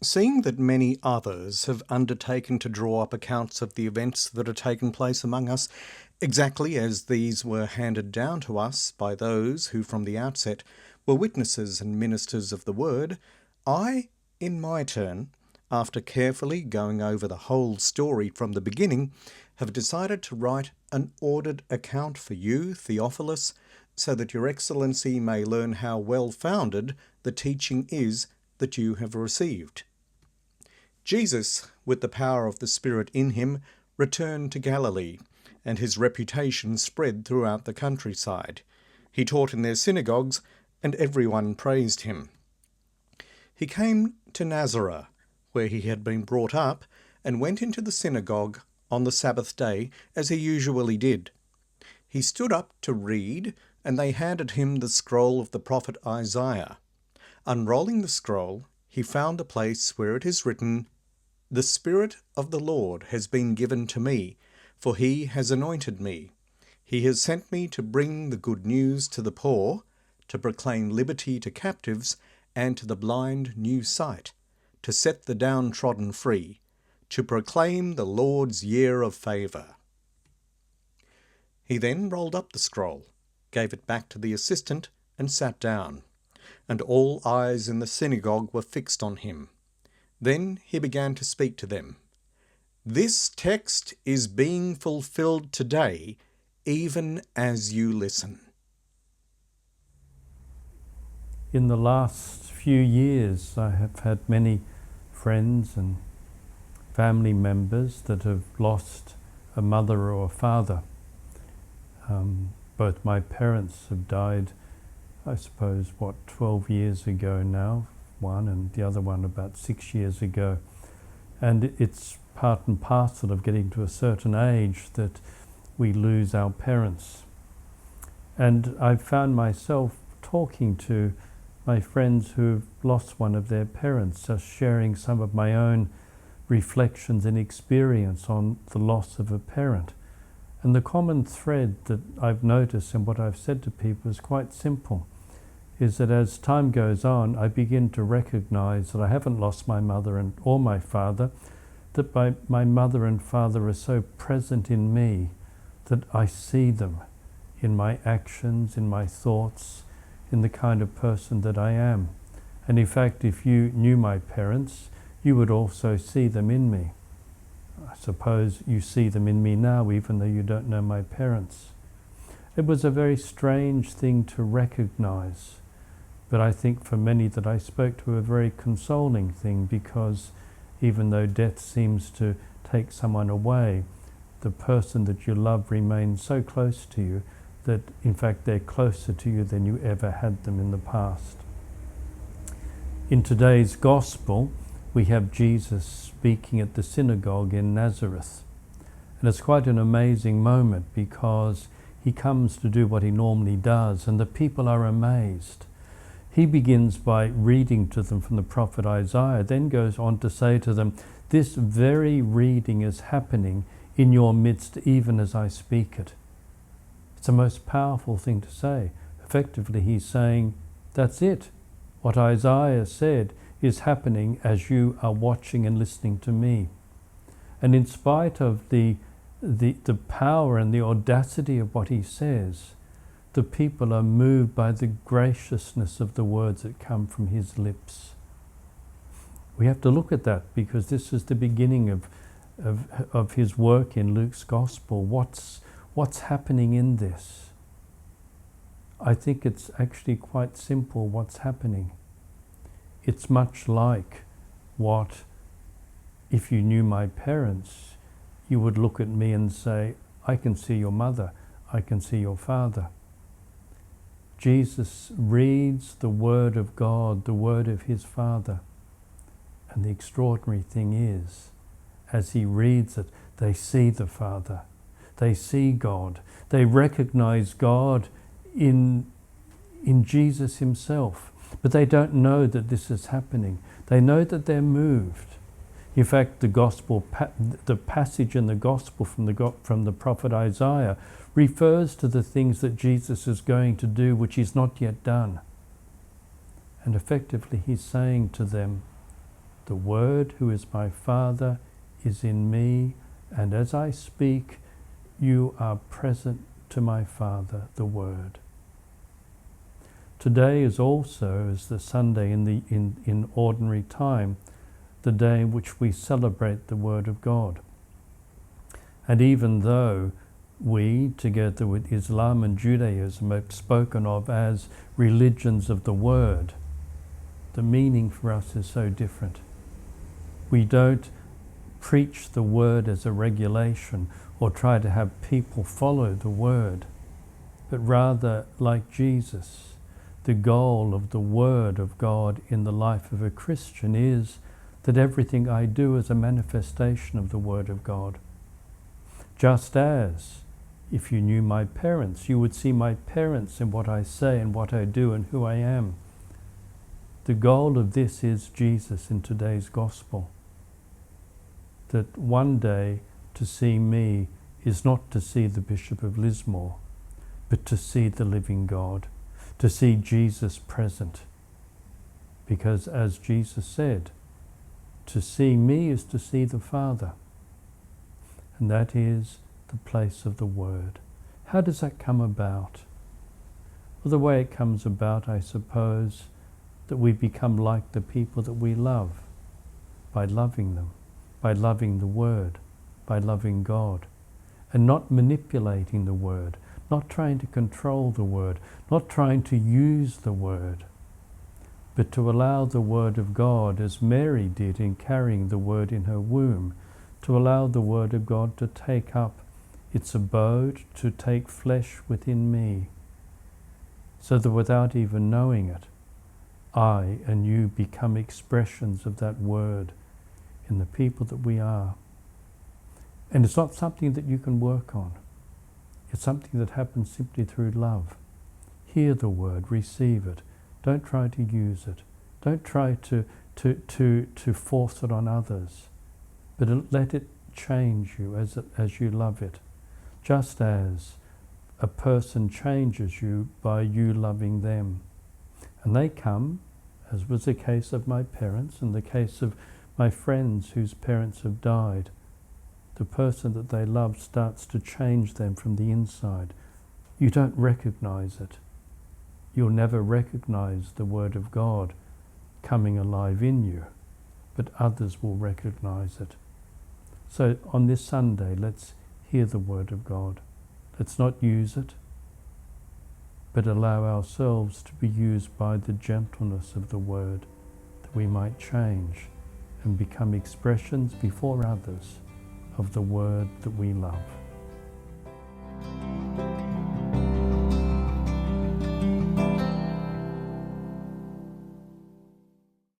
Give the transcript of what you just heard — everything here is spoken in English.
Seeing that many others have undertaken to draw up accounts of the events that have taken place among us, exactly as these were handed down to us by those who from the outset were witnesses and ministers of the word, I, in my turn, after carefully going over the whole story from the beginning, have decided to write an ordered account for you, Theophilus, so that your Excellency may learn how well-founded the teaching is that you have received. Jesus, with the power of the Spirit in him, returned to Galilee, and his reputation spread throughout the countryside. He taught in their synagogues, and everyone praised him. He came to Nazareth, where he had been brought up, and went into the synagogue on the Sabbath day, as he usually did. He stood up to read, and they handed him the scroll of the prophet Isaiah. Unrolling the scroll, he found the place where it is written, "The Spirit of the Lord has been given to me, for he has anointed me. He has sent me to bring the good news to the poor, to proclaim liberty to captives, and to the blind new sight, to set the downtrodden free, to proclaim the Lord's year of favour." He then rolled up the scroll, gave it back to the assistant, and sat down, and all eyes in the synagogue were fixed on him. Then he began to speak to them. "This text is being fulfilled today, even as you listen." In the last few years, I have had many friends and family members that have lost a mother or a father. Both my parents have died, I suppose, 12 years ago now, one, and the other one about 6 years ago. And it's part and parcel of getting to a certain age that we lose our parents. And I've found myself talking to my friends who've lost one of their parents, just sharing some of my own reflections and experience on the loss of a parent. And the common thread that I've noticed and what I've said to people is quite simple, is that as time goes on, I begin to recognize that I haven't lost my mother or my father, that my mother and father are so present in me that I see them in my actions, in my thoughts, in the kind of person that I am. And in fact, if you knew my parents, you would also see them in me. I suppose you see them in me now, even though you don't know my parents. It was a very strange thing to recognize, but I think for many that I spoke to, a very consoling thing, because even though death seems to take someone away, the person that you love remains so close to you that in fact they're closer to you than you ever had them in the past. In today's gospel, we have Jesus speaking at the synagogue in Nazareth. And it's quite an amazing moment, because he comes to do what he normally does, and the people are amazed. He begins by reading to them from the prophet Isaiah, then goes on to say to them, "This very reading is happening in your midst even as I speak it." It's the most powerful thing to say. Effectively, he's saying, that's it. What Isaiah said is happening as you are watching and listening to me. And in spite of the power and the audacity of what he says, the people are moved by the graciousness of the words that come from his lips. We have to look at that, because this is the beginning of his work in Luke's gospel. What's happening in this? I think it's actually quite simple what's happening. It's much like what, if you knew my parents, you would look at me and say, I can see your mother, I can see your father. Jesus reads the word of God, the word of his Father. And the extraordinary thing is, as he reads it, they see the Father. They see God. They recognize God in Jesus himself. But they don't know that this is happening. They know that they're moved. In fact, the passage in the gospel from the prophet Isaiah refers to the things that Jesus is going to do which he's not yet done. And effectively he's saying to them, The Word, who is my Father, is in me, and as I speak, you are present to my Father, the Word. Today is also, as the Sunday in ordinary time, the day in which we celebrate the Word of God. And even though we, together with Islam and Judaism, are spoken of as religions of the Word, the meaning for us is so different. We don't preach the Word as a regulation or try to have people follow the Word, but rather, like Jesus, the goal of the Word of God in the life of a Christian is that everything I do is a manifestation of the Word of God. Just as, if you knew my parents, you would see my parents in what I say and what I do and who I am. The goal of this is Jesus in today's gospel. That one day to see me is not to see the Bishop of Lismore, but to see the living God, to see Jesus present. Because as Jesus said, to see me is to see the Father. And that is the place of the Word. How does that come about? Well, the way it comes about, I suppose, that we become like the people that we love, by loving them, by loving the Word, by loving God, and not manipulating the Word, not trying to control the Word, not trying to use the Word, but to allow the Word of God, as Mary did in carrying the Word in her womb, to allow the Word of God to take up its abode, to take flesh within me, so that without even knowing it, I and you become expressions of that Word in the people that we are. And it's not something that you can work on. It's something that happens simply through love. Hear the Word, receive it. Don't try to use it. Don't try to force it on others, but let it change you as you love it. Just as a person changes you by you loving them. And they come, as was the case of my parents and the case of my friends whose parents have died. The person that they love starts to change them from the inside. You don't recognize it. You'll never recognize the Word of God coming alive in you, but others will recognize it. So on this Sunday, let's hear the Word of God. Let's not use it, but allow ourselves to be used by the gentleness of the Word, that we might change and become expressions before others of the Word that we love.